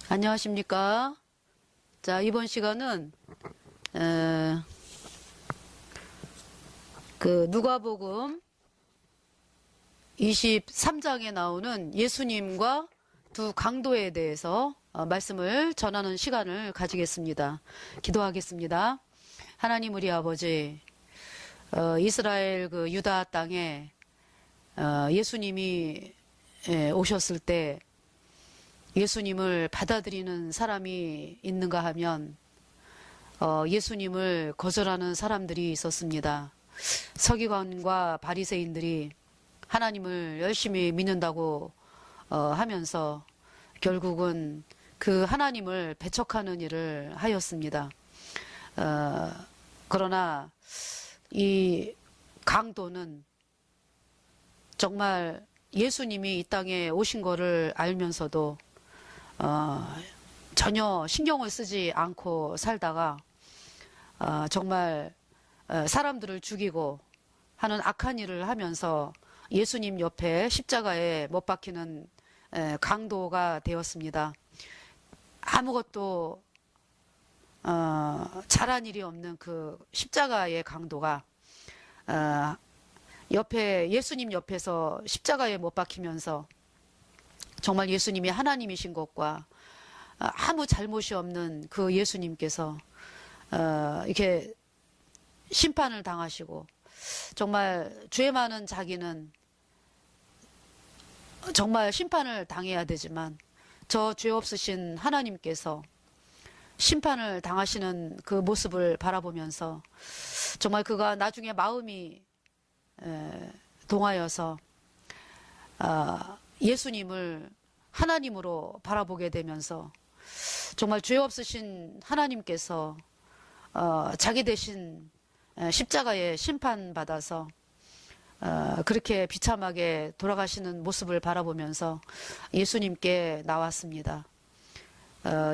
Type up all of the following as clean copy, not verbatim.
안녕하십니까. 자, 이번 시간은 누가복음 23장에 나오는 예수님과 두 강도에 대해서 말씀을 전하는 시간을 가지겠습니다. 기도하겠습니다. 하나님 우리 아버지, 이스라엘 유다 땅에 예수님이 오셨을 때 예수님을 받아들이는 사람이 있는가 하면 예수님을 거절하는 사람들이 있었습니다. 서기관과 바리새인들이 하나님을 열심히 믿는다고 하면서 결국은 그 하나님을 배척하는 일을 하였습니다. 그러나 이 강도는 정말 예수님이 이 땅에 오신 것을 알면서도 전혀 신경을 쓰지 않고 살다가 정말 사람들을 죽이고 하는 악한 일을 하면서 예수님 옆에 십자가에 못 박히는 강도가 되었습니다. 아무것도 잘한 일이 없는 그 십자가의 강도가 옆에 예수님 옆에서 십자가에 못 박히면서 정말 예수님이 하나님이신 것과 아무 잘못이 없는 그 예수님께서 이렇게 심판을 당하시고 정말 죄 많은 자기는 정말 심판을 당해야 되지만 저 죄 없으신 하나님께서 심판을 당하시는 그 모습을 바라보면서 정말 그가 나중에 마음이 동하여서 예수님을 하나님으로 바라보게 되면서 정말 죄 없으신 하나님께서 자기 대신 십자가에 심판받아서 그렇게 비참하게 돌아가시는 모습을 바라보면서 예수님께 나왔습니다.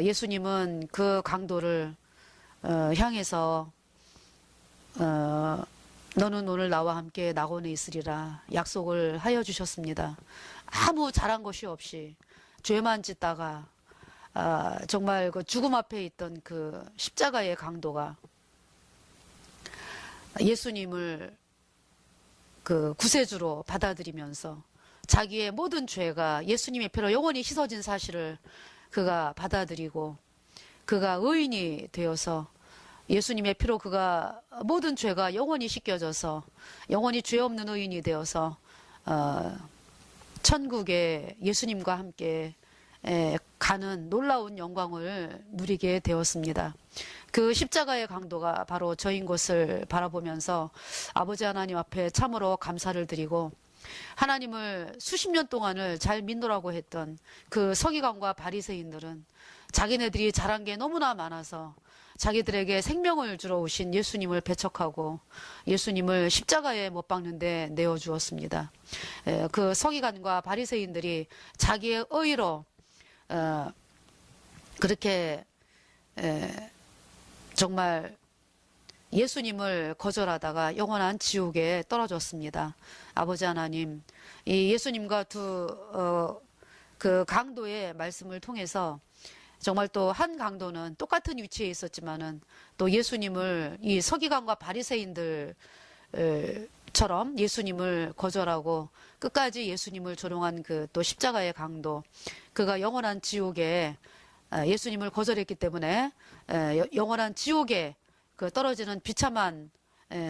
예수님은 그 강도를 향해서 너는 오늘 나와 함께 낙원에 있으리라 약속을 하여 주셨습니다. 아무 잘한 것이 없이 죄만 짓다가 정말 그 죽음 앞에 있던 그 십자가의 강도가 예수님을 그 구세주로 받아들이면서 자기의 모든 죄가 예수님의 피로 영원히 씻어진 사실을 그가 받아들이고 그가 의인이 되어서 예수님의 피로 그가 모든 죄가 영원히 씻겨져서 영원히 죄 없는 의인이 되어서 천국에 예수님과 함께 가는 놀라운 영광을 누리게 되었습니다. 그 십자가의 강도가 바로 저인 것을 바라보면서 아버지 하나님 앞에 참으로 감사를 드리고 하나님을 수십 년 동안을 잘 믿노라고 했던 그 서기관과 바리새인들은 자기네들이 잘한 게 너무나 많아서 자기들에게 생명을 주러 오신 예수님을 배척하고 예수님을 십자가에 못 박는데 내어주었습니다. 그 서기관과 바리새인들이 자기의 의로 그렇게 정말 예수님을 거절하다가 영원한 지옥에 떨어졌습니다. 아버지 하나님, 이 예수님과 그 강도의 말씀을 통해서 정말 또 한 강도는 똑같은 위치에 있었지만은 또 예수님을 이 서기관과 바리새인들처럼 예수님을 거절하고 끝까지 예수님을 조롱한 그 또 십자가의 강도, 그가 영원한 지옥에 예수님을 거절했기 때문에 영원한 지옥에 그 떨어지는 비참한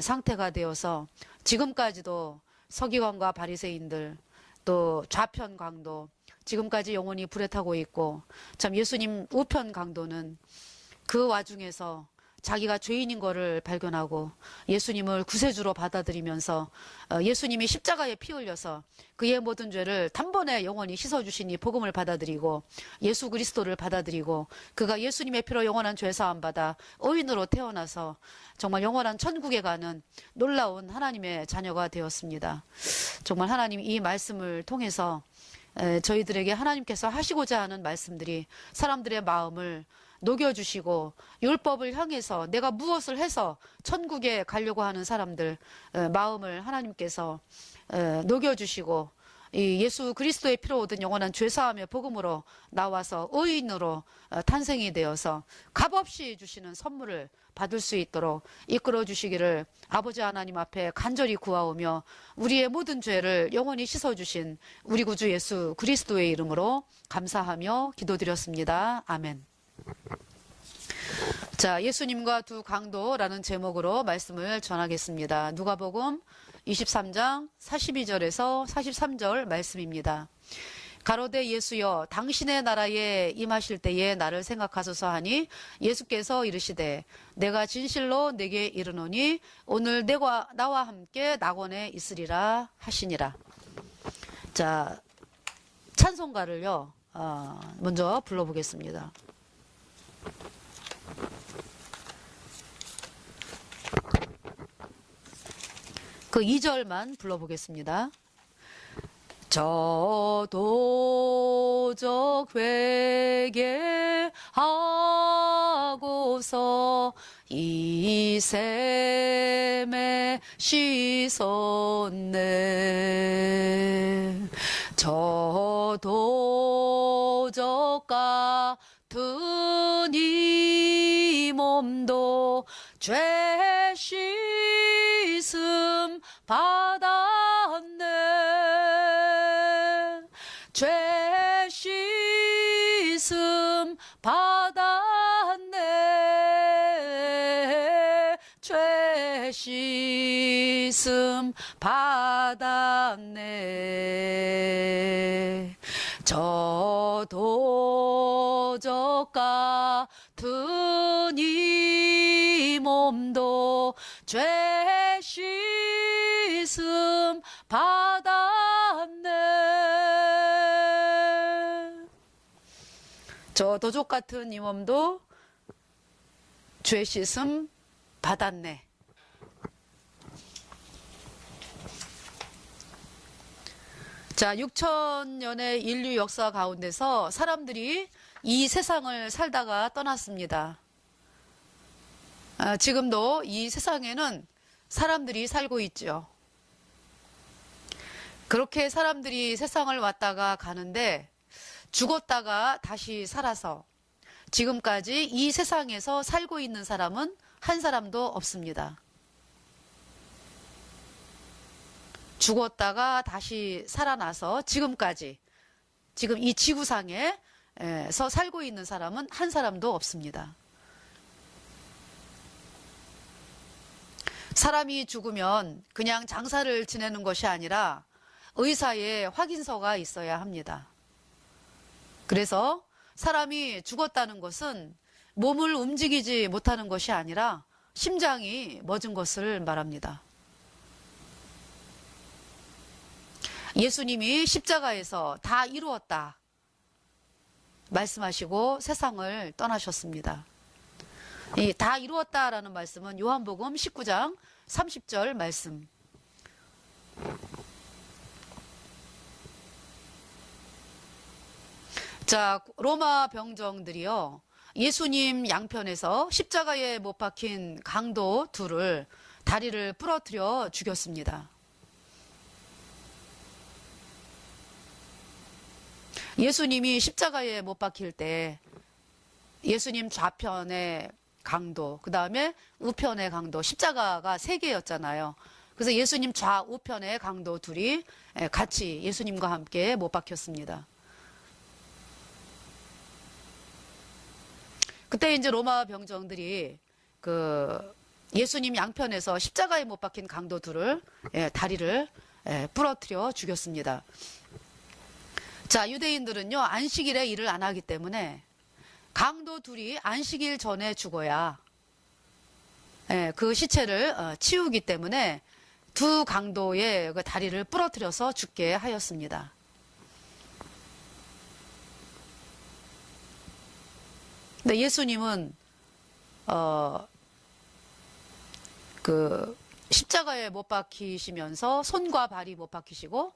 상태가 되어서 지금까지도 서기관과 바리새인들 또 좌편 강도 지금까지 영원히 불에 타고 있고 참 예수님 우편 강도는 그 와중에서 자기가 죄인인 것을 발견하고 예수님을 구세주로 받아들이면서 예수님이 십자가에 피 흘려서 그의 모든 죄를 단번에 영원히 씻어주시니 복음을 받아들이고 예수 그리스도를 받아들이고 그가 예수님의 피로 영원한 죄사함 받아 의인으로 태어나서 정말 영원한 천국에 가는 놀라운 하나님의 자녀가 되었습니다. 정말 하나님 이 말씀을 통해서 저희들에게 하나님께서 하시고자 하는 말씀들이 사람들의 마음을 녹여주시고 율법을 향해서 내가 무엇을 해서 천국에 가려고 하는 사람들 마음을 하나님께서 녹여주시고 이 예수 그리스도의 피로 얻은 영원한 죄사함의 복음으로 나와서 의인으로 탄생이 되어서 값없이 주시는 선물을 받을 수 있도록 이끌어 주시기를 아버지 하나님 앞에 간절히 구하오며 우리의 모든 죄를 영원히 씻어주신 우리 구주 예수 그리스도의 이름으로 감사하며 기도드렸습니다. 아멘. 자, 예수님과 두 강도라는 제목으로 말씀을 전하겠습니다. 누가복음 23장 42절에서 43절 말씀입니다. 가로되 예수여 당신의 나라에 임하실 때에 나를 생각하소서 하니 예수께서 이르시되 내가 진실로 내게 이르노니 오늘 나와 함께 낙원에 있으리라 하시니라. 자, 찬송가를요 먼저 불러보겠습니다. 그 2절만 불러보겠습니다. 저 도적 회개하고서 이 샘에 씻었네. 저 도적 같은 이 몸도 죄 씻음 받았네. 죄 씻음 받았네. 죄 씻음 받았네. 저 도적 같은 이 몸도 죄 씻음 받았네. 저 도적 같은 이 몸도 죄 씻음 받았네. 자, 6천년의 인류 역사 가운데서 사람들이 이 세상을 살다가 떠났습니다. 지금도 이 세상에는 사람들이 살고 있죠. 그렇게 사람들이 세상을 왔다가 가는데 죽었다가 다시 살아서 지금까지 이 세상에서 살고 있는 사람은 한 사람도 없습니다. 죽었다가 다시 살아나서 지금까지 지금 이 지구상에서 살고 있는 사람은 한 사람도 없습니다. 사람이 죽으면 그냥 장사를 지내는 것이 아니라 의사의 확인서가 있어야 합니다. 그래서 사람이 죽었다는 것은 몸을 움직이지 못하는 것이 아니라 심장이 멎은 것을 말합니다. 예수님이 십자가에서 다 이루었다 말씀하시고 세상을 떠나셨습니다. 이 다 이루었다라는 말씀은 요한복음 19장 30절 말씀. 자, 로마 병정들이요 예수님 양편에서 십자가에 못 박힌 강도 둘을 다리를 부러뜨려 죽였습니다. 예수님이 십자가에 못 박힐 때 예수님 좌편의 강도, 그 다음에 우편의 강도, 십자가가 3개였잖아요. 그래서 예수님 좌우편의 강도 둘이 같이 예수님과 함께 못 박혔습니다. 그때 이제 로마 병정들이 그 예수님 양편에서 십자가에 못 박힌 강도 둘을 다리를 부러뜨려 죽였습니다. 자, 유대인들은요 안식일에 일을 안 하기 때문에 강도 둘이 안식일 전에 죽어야 그 시체를 치우기 때문에 두 강도의 그 다리를 부러뜨려서 죽게 하였습니다. 근데 예수님은 그 십자가에 못 박히시면서 손과 발이 못 박히시고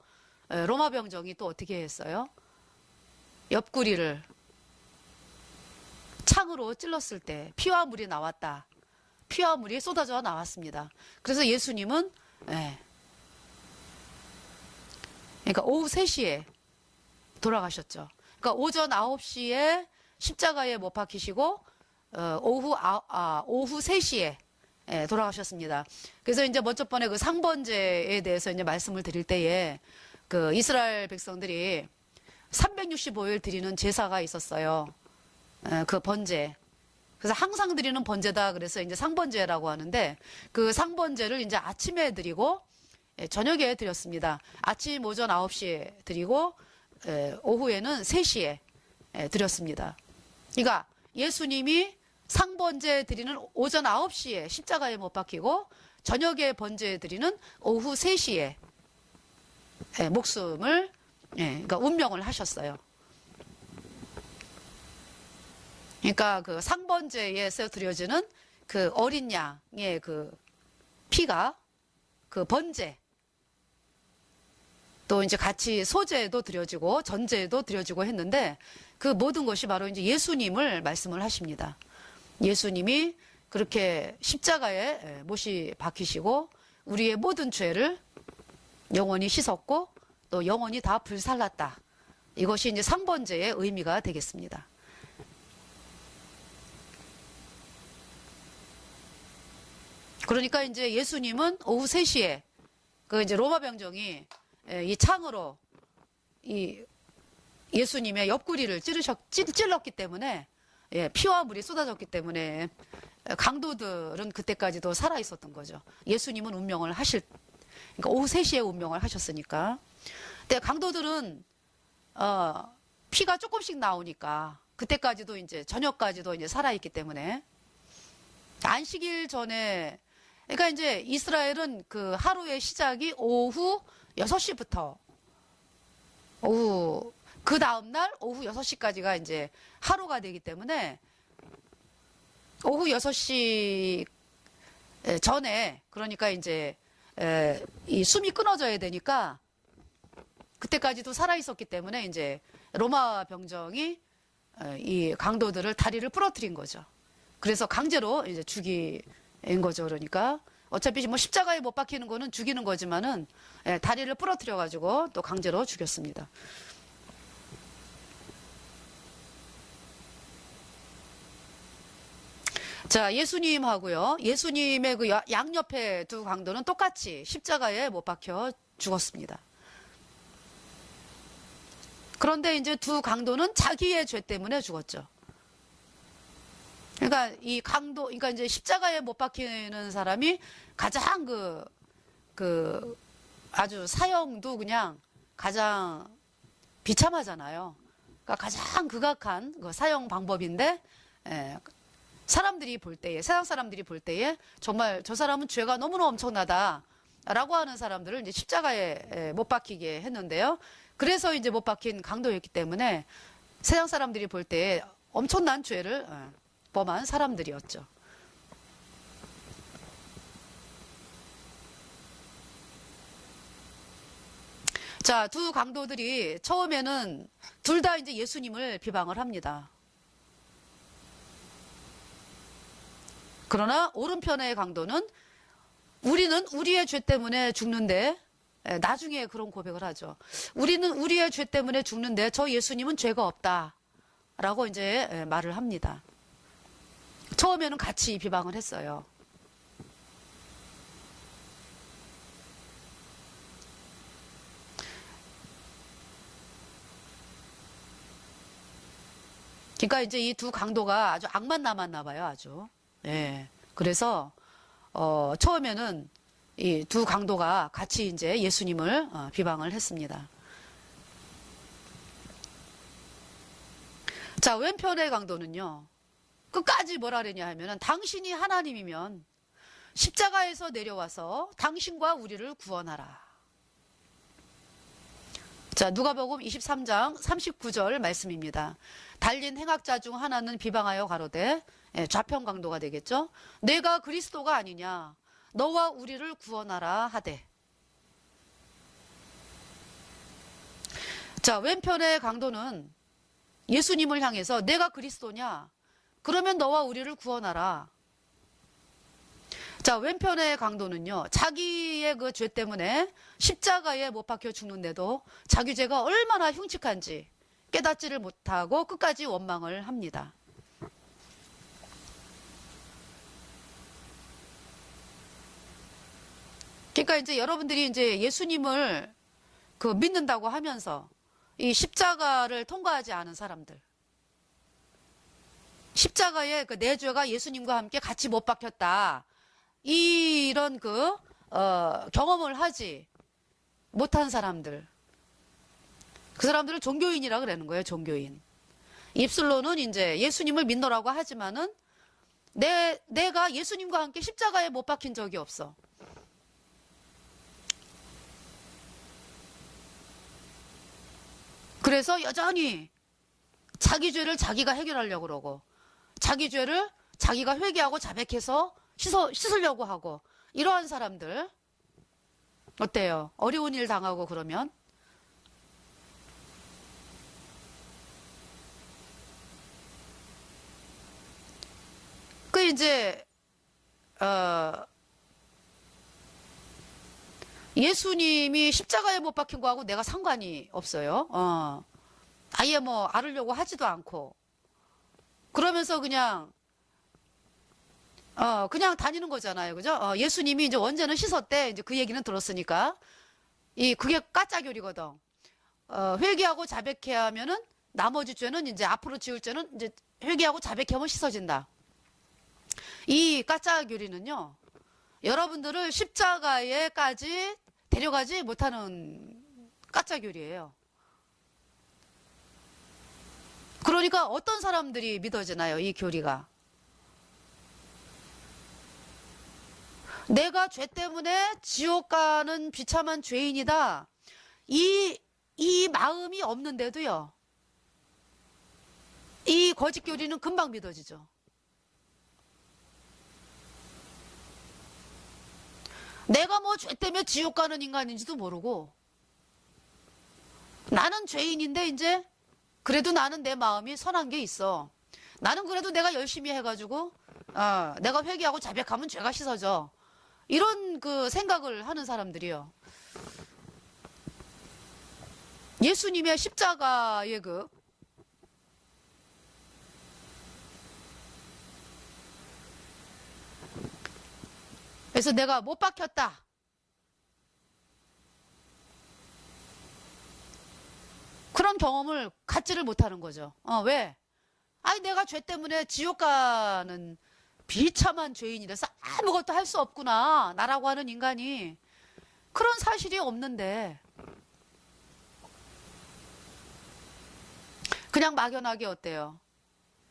로마 병정이 또 어떻게 했어요? 옆구리를 창으로 찔렀을 때 피와 물이 나왔다. 피와 물이 쏟아져 나왔습니다. 그래서 예수님은 그러니까 오후 3시에 돌아가셨죠. 그러니까 오전 9시에 십자가에 못 박히시고 오후 3시에 돌아가셨습니다. 그래서 이제 먼저 번에 그 상번제에 대해서 이제 말씀을 드릴 때에 그 이스라엘 백성들이 365일 드리는 제사가 있었어요. 그 번제. 그래서 항상 드리는 번제다. 그래서 이제 상번제라고 하는데 그 상번제를 이제 아침에 드리고 저녁에 드렸습니다. 아침 오전 9시에 드리고 오후에는 3시에 드렸습니다. 그러니까 예수님이 상번제 드리는 오전 9시에 십자가에 못 박히고 저녁에 번제 드리는 오후 3시에 목숨을 그러니까 운명을 하셨어요. 그러니까 그 상번제에서 드려지는 그 어린 양의 그 피가 그 번제 또 이제 같이 소제도 드려지고 전제도 드려지고 했는데 그 모든 것이 바로 이제 예수님을 말씀을 하십니다. 예수님이 그렇게 십자가에 못이 박히시고 우리의 모든 죄를 영원히 씻었고 또 영원히 다 불살랐다. 이것이 이제 상번제의 의미가 되겠습니다. 그러니까 이제 예수님은 오후 3시에 그 이제 로마 병정이 이 창으로 이 예수님의 옆구리를 찔렀기 때문에 피와 물이 쏟아졌기 때문에 강도들은 그때까지도 살아 있었던 거죠. 예수님은 운명을 그러니까 오후 3시에 운명을 하셨으니까. 근데 강도들은 피가 조금씩 나오니까 그때까지도 이제 저녁까지도 이제 살아 있기 때문에 안식일 전에 그러니까 이제 이스라엘은 그 하루의 시작이 오후 6시부터 그 다음날 오후 6시까지가 이제 하루가 되기 때문에 오후 6시 전에 그러니까 이제 이 숨이 끊어져야 되니까 그때까지도 살아 있었기 때문에 이제 로마 병정이 이 강도들을 다리를 부러뜨린 거죠. 그래서 강제로 이제 죽인 거죠. 그러니까 어차피 뭐 십자가에 못 박히는 거는 죽이는 거지만은 다리를 부러뜨려 가지고 또 강제로 죽였습니다. 자, 예수님하고요. 예수님의 그 양옆에 두 강도는 똑같이 십자가에 못 박혀 죽었습니다. 그런데 이제 두 강도는 자기의 죄 때문에 죽었죠. 그러니까 이 강도, 그러니까 이제 십자가에 못 박히는 사람이 가장 아주 사형도 그냥 가장 비참하잖아요. 그러니까 가장 극악한 그 사형 방법인데, 사람들이 볼 때에, 세상 사람들이 볼 때에 정말 저 사람은 죄가 너무나 엄청나다. 라고 하는 사람들을 이제 십자가에 못 박히게 했는데요. 그래서 이제 못 박힌 강도였기 때문에 세상 사람들이 볼 때에 엄청난 죄를 범한 사람들이었죠. 자, 두 강도들이 처음에는 둘 다 이제 예수님을 비방을 합니다. 그러나 오른편의 강도는 우리는 우리의 죄 때문에 죽는데 나중에 그런 고백을 하죠. 우리는 우리의 죄 때문에 죽는데 저 예수님은 죄가 없다. 라고 이제 말을 합니다. 처음에는 같이 비방을 했어요. 그러니까 이제 이 두 강도가 아주 악만 남았나 봐요, 아주. 예. 그래서 처음에는 이 두 강도가 같이 이제 예수님을 비방을 했습니다. 자, 왼편의 강도는요. 끝까지 뭐라 그랬냐 하면은 당신이 하나님이면 십자가에서 내려와서 당신과 우리를 구원하라. 자, 누가복음 23장 39절 말씀입니다. 달린 행악자 중 하나는 비방하여 가로되, 좌편 강도가 되겠죠. 내가 그리스도가 아니냐, 너와 우리를 구원하라 하되. 자, 왼편의 강도는 예수님을 향해서 내가 그리스도냐, 그러면 너와 우리를 구원하라. 자, 왼편의 강도는요, 자기의 그 죄 때문에 십자가에 못 박혀 죽는데도 자기 죄가 얼마나 흉측한지 깨닫지를 못하고 끝까지 원망을 합니다. 그러니까 이제 여러분들이 이제 예수님을 그 믿는다고 하면서 이 십자가를 통과하지 않은 사람들, 십자가에 그 내 죄가 예수님과 함께 같이 못 박혔다, 이런 경험을 하지 못한 사람들, 그 사람들을 종교인이라 그러는 거예요. 종교인. 입술로는 이제 예수님을 믿노라고 하지만은 내가 예수님과 함께 십자가에 못 박힌 적이 없어. 그래서 여전히 자기 죄를 자기가 해결하려고 그러고, 자기 죄를 자기가 회개하고 자백해서 씻으려고 하고, 이러한 사람들 어때요? 어려운 일 당하고 그러면 그 이제 예수님이 십자가에 못 박힌 거하고 내가 상관이 없어요. 아예 뭐 알으려고 하지도 않고 그러면서 그냥 다니는 거잖아요. 그죠? 예수님이 이제 언제는 씻었대. 이제 그 얘기는 들었으니까. 그게 까짜교리거든. 회개하고 자백해야 하면은 나머지 죄는 이제 앞으로 지을 죄는 이제 회개하고 자백하면 씻어진다. 이 까짜교리는요, 여러분들을 십자가에까지 데려가지 못하는 까짜교리예요. 그러니까 어떤 사람들이 믿어지나요? 이 교리가. 내가 죄 때문에 지옥 가는 비참한 죄인이다. 이 마음이 없는데도요, 이 거짓 교리는 금방 믿어지죠. 내가 뭐 죄 때문에 지옥 가는 인간인지도 모르고, 나는 죄인인데 이제 그래도 나는 내 마음이 선한 게 있어. 나는 그래도 내가 열심히 해가지고 내가 회개하고 자백하면 죄가 씻어져. 이런 그 생각을 하는 사람들이요. 예수님의 십자가의 그래서 내가 못 박혔다. 그런 경험을 갖지를 못하는 거죠. 왜? 아니, 내가 죄 때문에 지옥 가는 비참한 죄인이라서 아무것도 할 수 없구나. 나라고 하는 인간이. 그런 사실이 없는데. 그냥 막연하게 어때요?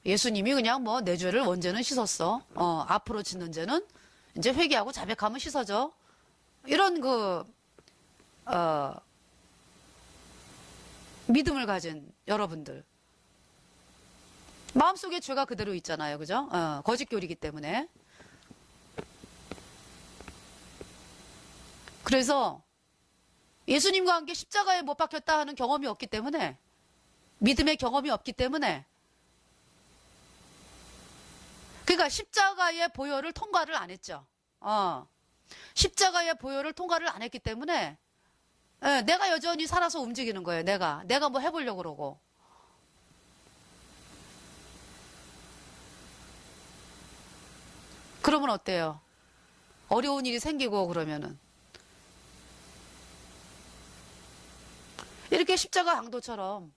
예수님이 그냥 뭐 내 죄를 언제는 씻었어. 앞으로 짓는 죄는 이제 회개하고 자백하면 씻어져. 이런 믿음을 가진 여러분들. 마음속에 죄가 그대로 있잖아요. 그죠? 거짓 교리이기 때문에. 그래서 예수님과 함께 십자가에 못 박혔다 하는 경험이 없기 때문에, 믿음의 경험이 없기 때문에, 그러니까 십자가의 보혈을 통과를 안 했죠. 십자가의 보혈을 통과를 안 했기 때문에 내가 여전히 살아서 움직이는 거예요. 내가 뭐 해보려고 그러고. 그러면 어때요? 어려운 일이 생기고 그러면은 이렇게 십자가 강도처럼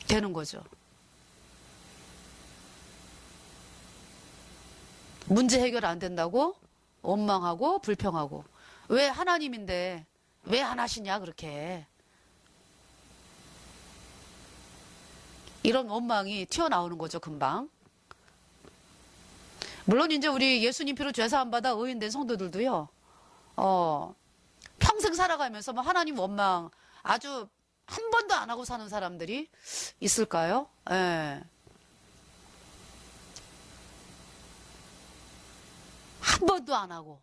되는 거죠. 문제 해결 안 된다고 원망하고 불평하고, 왜 하나님인데 왜 안 하시냐 그렇게, 이런 원망이 튀어나오는 거죠. 금방. 물론 이제 우리 예수님 피로 죄 사함 받아 의인된 성도들도요, 평생 살아가면서 뭐 하나님 원망 아주 한 번도 안 하고 사는 사람들이 있을까요? 예. 한 번도 안 하고.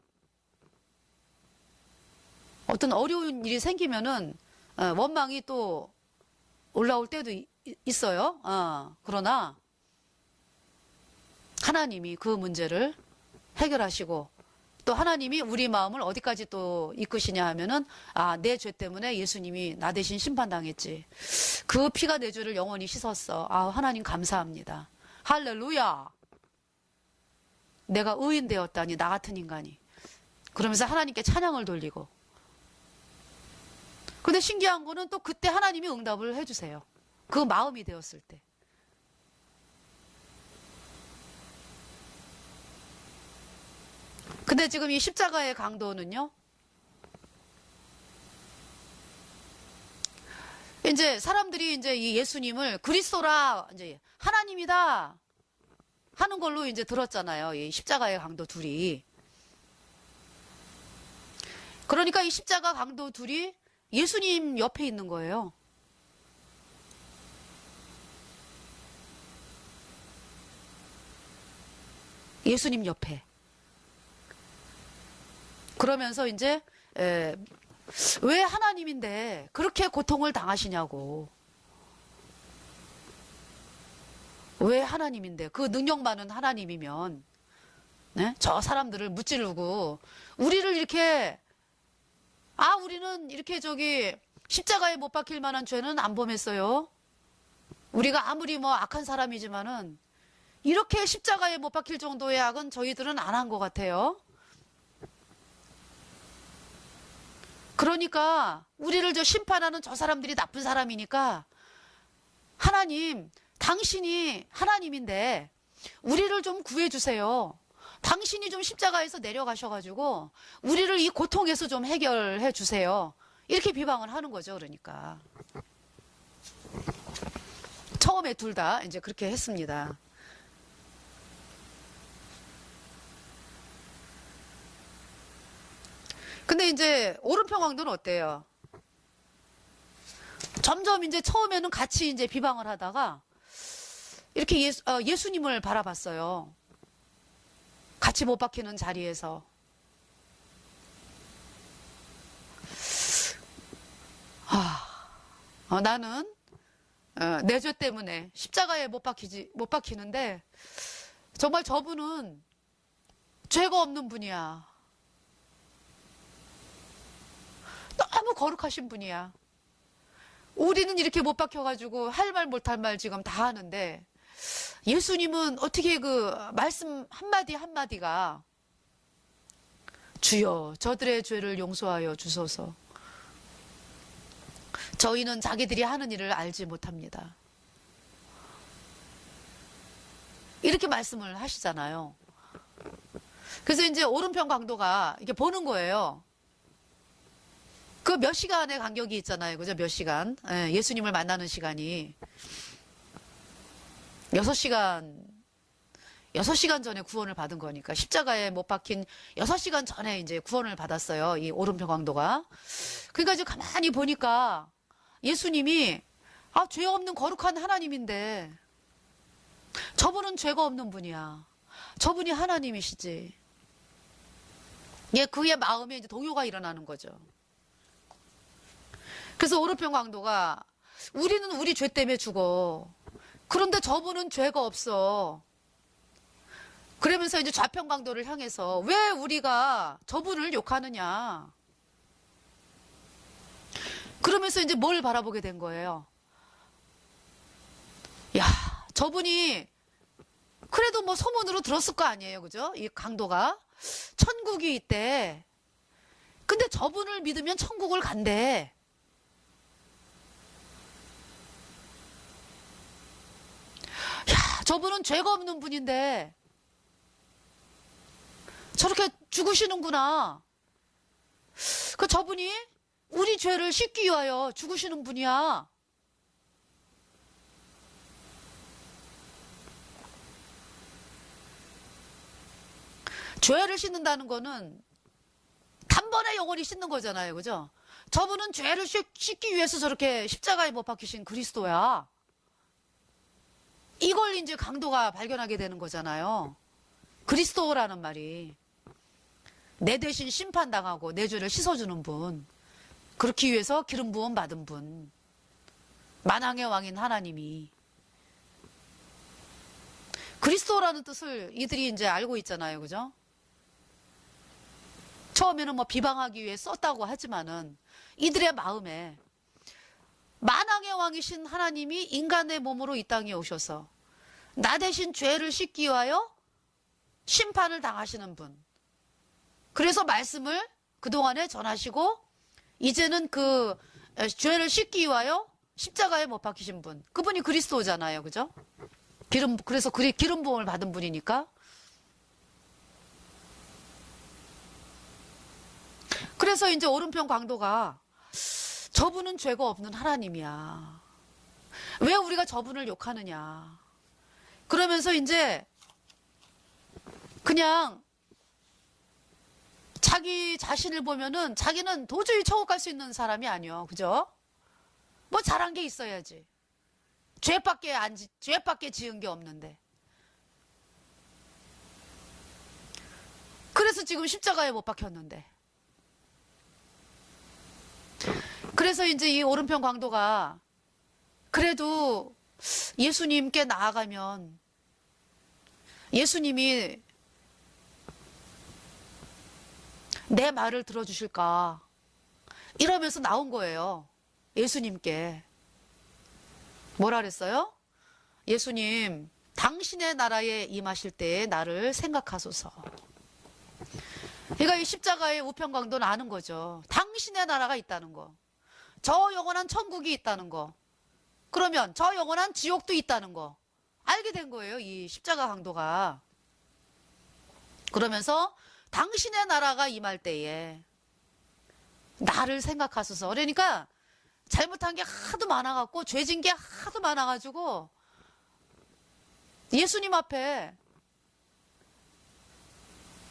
어떤 어려운 일이 생기면은 원망이 또 올라올 때도 있어요. 그러나 하나님이 그 문제를 해결하시고, 또 하나님이 우리 마음을 어디까지 또 이끄시냐 하면은, 아, 내 죄 때문에 예수님이 나 대신 심판당했지. 그 피가 내 죄를 영원히 씻었어. 아, 하나님 감사합니다. 할렐루야. 내가 의인 되었다니, 나 같은 인간이. 그러면서 하나님께 찬양을 돌리고. 근데 신기한 거는 또 그때 하나님이 응답을 해주세요. 그 마음이 되었을 때. 근데 지금 이 십자가의 강도는요, 이제 사람들이 이제 이 예수님을 그리스도라, 이제 하나님이다 하는 걸로 이제 들었잖아요. 이 십자가의 강도 둘이. 그러니까 이 십자가 강도 둘이 예수님 옆에 있는 거예요. 예수님 옆에. 그러면서 이제 왜 하나님인데 그렇게 고통을 당하시냐고. 왜 하나님인데, 그 능력 많은 하나님이면, 네? 저 사람들을 무찌르고 우리를 이렇게, 아, 우리는 이렇게 십자가에 못 박힐 만한 죄는 안 범했어요. 우리가 아무리 뭐 악한 사람이지만은 이렇게 십자가에 못 박힐 정도의 악은 저희들은 안 한 것 같아요. 그러니까 우리를 심판하는 저 사람들이 나쁜 사람이니까, 하나님, 당신이 하나님인데 우리를 좀 구해주세요. 당신이 좀 십자가에서 내려가셔가지고 우리를 이 고통에서 좀 해결해 주세요. 이렇게 비방을 하는 거죠. 그러니까 처음에 둘 다 이제 그렇게 했습니다. 근데 이제 오른편 강도는 어때요? 점점 이제 처음에는 같이 이제 비방을 하다가 이렇게 예수님을 바라봤어요. 같이 못 박히는 자리에서. 나는 내 죄 때문에 십자가에 못 박히는데 정말 저분은 죄가 없는 분이야. 너무 거룩하신 분이야. 우리는 이렇게 못 박혀가지고 할 말 못할 말 지금 다 하는데, 예수님은 어떻게 그 말씀 한마디 한마디가 주여 저들의 죄를 용서하여 주소서, 저희는 자기들이 하는 일을 알지 못합니다, 이렇게 말씀을 하시잖아요. 그래서 이제 오른편 강도가 이렇게 보는 거예요. 그 몇 시간의 간격이 있잖아요. 그죠? 몇 시간. 예수님을 만나는 시간이. 6시간 전에 구원을 받은 거니까. 십자가에 못 박힌 6시간 전에 이제 구원을 받았어요. 이 오른편 강도가. 그러니까 이제 가만히 보니까 예수님이, 아, 죄 없는 거룩한 하나님인데 저분은 죄가 없는 분이야. 저분이 하나님이시지. 예, 그의 마음에 이제 동요가 일어나는 거죠. 그래서 오른편 강도가, 우리는 우리 죄 때문에 죽어. 그런데 저분은 죄가 없어. 그러면서 이제 좌편 강도를 향해서 왜 우리가 저분을 욕하느냐. 그러면서 이제 뭘 바라보게 된 거예요. 야, 저분이 그래도 뭐 소문으로 들었을 거 아니에요. 그죠? 이 강도가 천국이 있대. 근데 저분을 믿으면 천국을 간대. 야, 저분은 죄가 없는 분인데 저렇게 죽으시는구나. 그 저분이 우리 죄를 씻기 위하여 죽으시는 분이야. 죄를 씻는다는 거는 단번에 영원히 씻는 거잖아요. 그죠? 저분은 죄를 씻기 위해서 저렇게 십자가에 못 박히신 그리스도야. 이걸 이제 강도가 발견하게 되는 거잖아요. 그리스도라는 말이 내 대신 심판당하고 내 죄를 씻어주는 분, 그렇기 위해서 기름 부음 받은 분, 만왕의 왕인 하나님이. 그리스도라는 뜻을 이들이 이제 알고 있잖아요. 그죠? 처음에는 뭐 비방하기 위해 썼다고 하지만은 이들의 마음에 만왕의 왕이신 하나님이 인간의 몸으로 이 땅에 오셔서 나 대신 죄를 씻기 위하여 심판을 당하시는 분. 그래서 말씀을 그동안에 전하시고 이제는 그 죄를 씻기 위하여 십자가에 못 박히신 분. 그분이 그리스도잖아요. 그죠? 그래서 기름 부음을 받은 분이니까. 그래서 이제 오른편 강도가 저분은 죄가 없는 하나님이야. 왜 우리가 저분을 욕하느냐. 그러면서 이제 그냥 자기 자신을 보면은 자기는 도저히 천국 갈 수 있는 사람이 아니요. 그죠? 뭐 잘한 게 있어야지. 죄밖에 지은 게 없는데. 그래서 지금 십자가에 못 박혔는데. 그래서 이제 이 오른편 강도가 그래도 예수님께 나아가면 예수님이 내 말을 들어주실까 이러면서 나온 거예요. 예수님께. 뭐라 그랬어요? 예수님, 당신의 나라에 임하실 때에 나를 생각하소서. 그러니까 이 십자가의 우편 강도는 아는 거죠. 당신의 나라가 있다는 거. 저 영원한 천국이 있다는 거. 그러면 저 영원한 지옥도 있다는 거. 알게 된 거예요. 이 십자가 강도가. 그러면서 당신의 나라가 임할 때에 나를 생각하소서. 그러니까 잘못한 게 하도 많아갖고 죄진 게 하도 많아가지고 예수님 앞에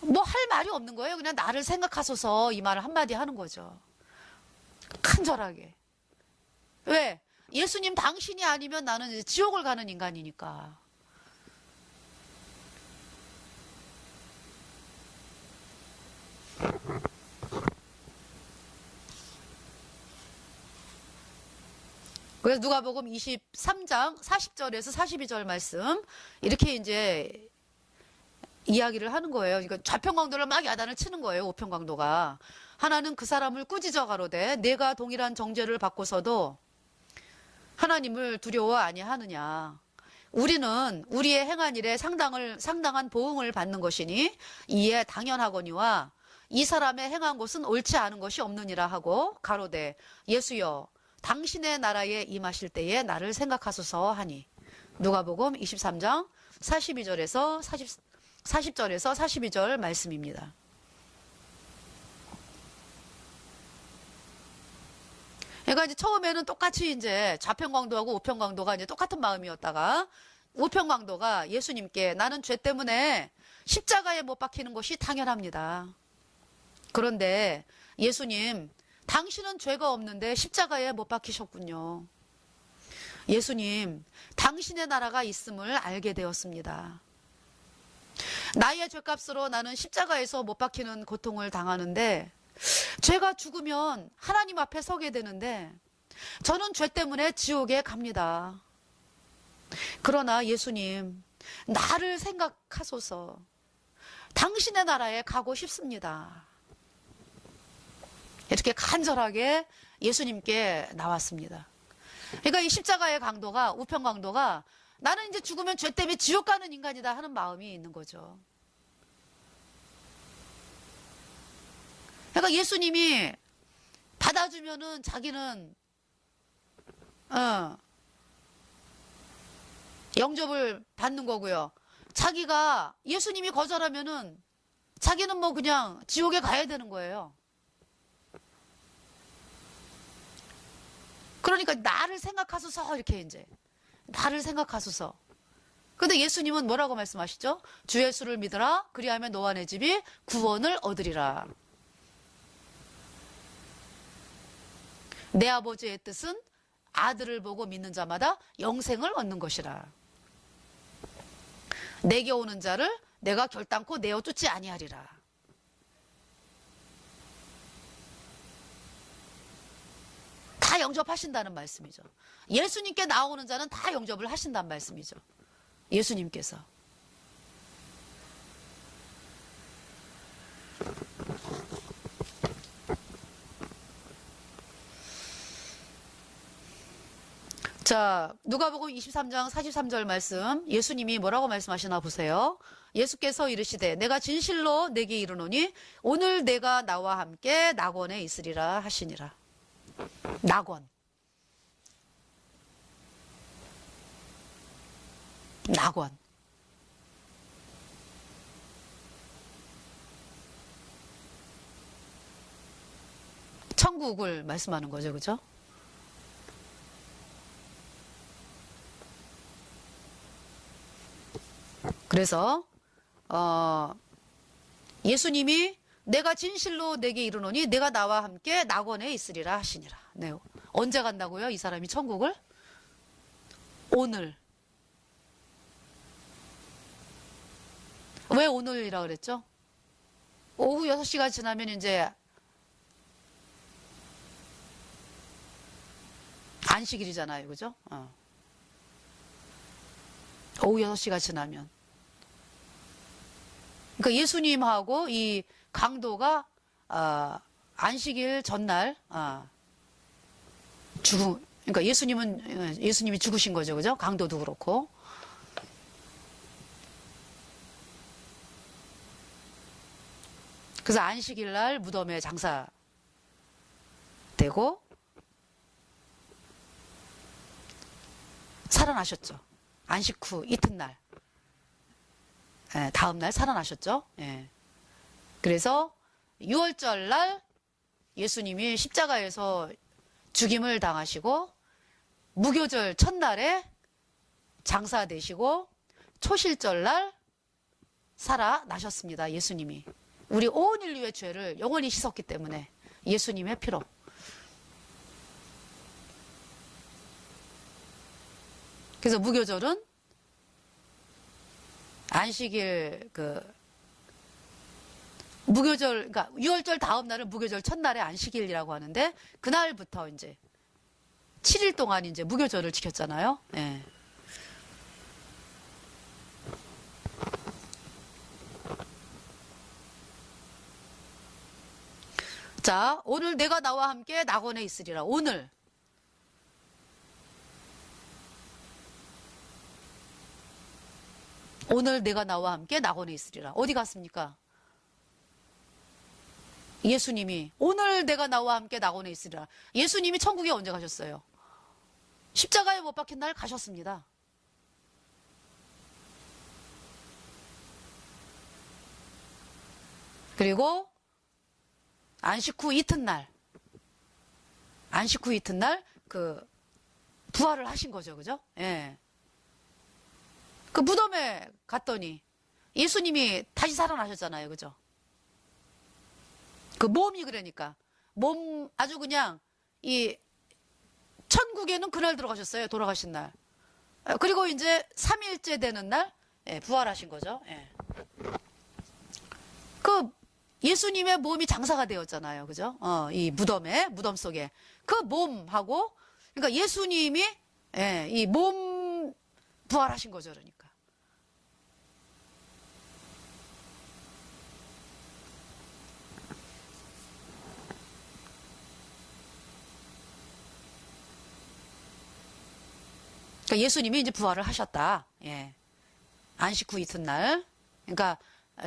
뭐 할 말이 없는 거예요. 그냥 나를 생각하소서 이 말을 한마디 하는 거죠. 간절하게. 왜? 예수님 당신이 아니면 나는 이제 지옥을 가는 인간이니까. 그래서 누가복음 23장 40절에서 42절 말씀 이렇게 이제 이야기를 하는 거예요. 그러니까 좌편강도를 막 야단을 치는 거예요. 우편강도가. 하나는 그 사람을 꾸짖어 가로되 내가 동일한 정죄를 받고서도 하나님을 두려워 아니하느냐. 우리는 우리의 행한 일에 상당한 보응을 받는 것이니 이에 당연하거니와 이 사람의 행한 것은 옳지 않은 것이 없느니라 하고 가로되 예수여 당신의 나라에 임하실 때에 나를 생각하소서 하니. 누가복음 23장 42절에서 40절에서 42절 말씀입니다. 그러니까 이제 처음에는 똑같이 이제 좌편강도하고 우편강도가 이제 똑같은 마음이었다가 우편강도가 예수님께 나는 죄 때문에 십자가에 못 박히는 것이 당연합니다. 그런데 예수님, 당신은 죄가 없는데 십자가에 못 박히셨군요. 예수님, 당신의 나라가 있음을 알게 되었습니다. 나의 죄값으로 나는 십자가에서 못 박히는 고통을 당하는데 죄가 죽으면 하나님 앞에 서게 되는데 저는 죄 때문에 지옥에 갑니다. 그러나 예수님, 나를 생각하소서. 당신의 나라에 가고 싶습니다. 이렇게 간절하게 예수님께 나왔습니다. 그러니까 이 십자가의 강도가, 우편 강도가 나는 이제 죽으면 죄 때문에 지옥 가는 인간이다 하는 마음이 있는 거죠. 그러니까 예수님이 받아주면은 자기는 영접을 받는 거고요. 자기가 예수님이 거절하면은 자기는 뭐 그냥 지옥에 가야 되는 거예요. 그러니까 나를 생각하소서 이렇게 이제 나를 생각하소서. 근데 예수님은 뭐라고 말씀하시죠? 주 예수를 믿으라 그리하면 너와 내 집이 구원을 얻으리라. 내 아버지의 뜻은 아들을 보고 믿는 자마다 영생을 얻는 것이라. 내게 오는 자를 내가 결단코 내어 쫓지 아니하리라. 다 영접하신다는 말씀이죠. 예수님께 나오는 자는 다 영접을 하신다는 말씀이죠. 예수님께서. 자, 누가복음 23장 43절 말씀, 예수님이 뭐라고 말씀하시나 보세요. 예수께서 이르시되 내가 진실로 내게 이르노니 오늘 내가 나와 함께 낙원에 있으리라 하시니라. 낙원. 낙원. 천국을 말씀하는 거죠. 그죠? 그래서 예수님이 내가 진실로 내게 이르노니 내가 나와 함께 낙원에 있으리라 하시니라. 네. 언제 간다고요? 이 사람이 천국을? 오늘. 왜 오늘이라 그랬죠? 오후 6시가 지나면 이제 안식일이잖아요. 그죠? 오후 6시가 지나면. 그러니까 예수님하고 이 강도가 안식일 전날 그러니까 예수님이 죽으신 거죠. 그죠? 강도도 그렇고. 그래서 안식일 날 무덤에 장사되고 살아나셨죠. 안식 후 이튿날. 다음 날 살아나셨죠. 예. 그래서 6월절 날 예수님이 십자가에서 죽임을 당하시고 무교절 첫날에 장사되시고 초실절 날 살아나셨습니다. 예수님이. 우리 온 인류의 죄를 영원히 씻었기 때문에 예수님의 피로. 그래서 무교절은 안식일 무교절, 그러니까 6월절 다음 날은 무교절 첫날에 안식일이라고 하는데 그날부터 이제 7일 동안 이제 무교절을 지켰잖아요. 예. 자, 오늘 내가 나와 함께 낙원에 있으리라. 오늘. 오늘 내가 나와 함께 낙원에 있으리라. 어디 갔습니까? 예수님이 오늘 내가 나와 함께 낙원에 있으리라. 예수님이 천국에 언제 가셨어요? 십자가에 못 박힌 날 가셨습니다. 그리고 안식 후 이튿날 부활을 하신 거죠. 그죠? 예. 그 무덤에 갔더니 예수님이 다시 살아나셨잖아요. 그죠? 그 몸이 그러니까 몸 아주 그냥 이 천국에는 그날 들어가셨어요. 돌아가신 날. 그리고 이제 3일째 되는 날 부활하신 거죠. 예. 그 예수님의 몸이 장사가 되었잖아요. 그죠? 이 무덤 속에 그 몸하고 그러니까 예수님이 이 몸 부활하신 거죠. 그러니까. 그러니까 예수님이 이제 부활을 하셨다. 예. 안식 후 이튿날. 그러니까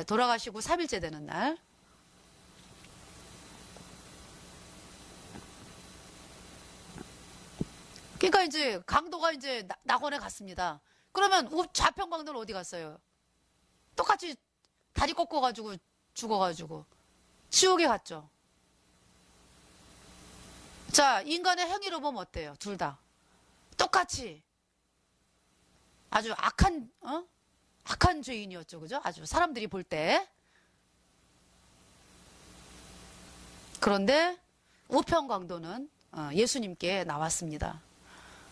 돌아가시고 3일째 되는 날. 그러니까 이제 강도가 이제 낙원에 갔습니다. 그러면 좌편 강도는 어디 갔어요? 똑같이 다리 꺾어가지고 죽어가지고 지옥에 갔죠. 자, 인간의 행위로 보면 어때요? 둘 다 똑같이 아주 악한 죄인이었죠. 그죠? 아주 사람들이 볼 때. 그런데 우편 강도는 예수님께 나왔습니다.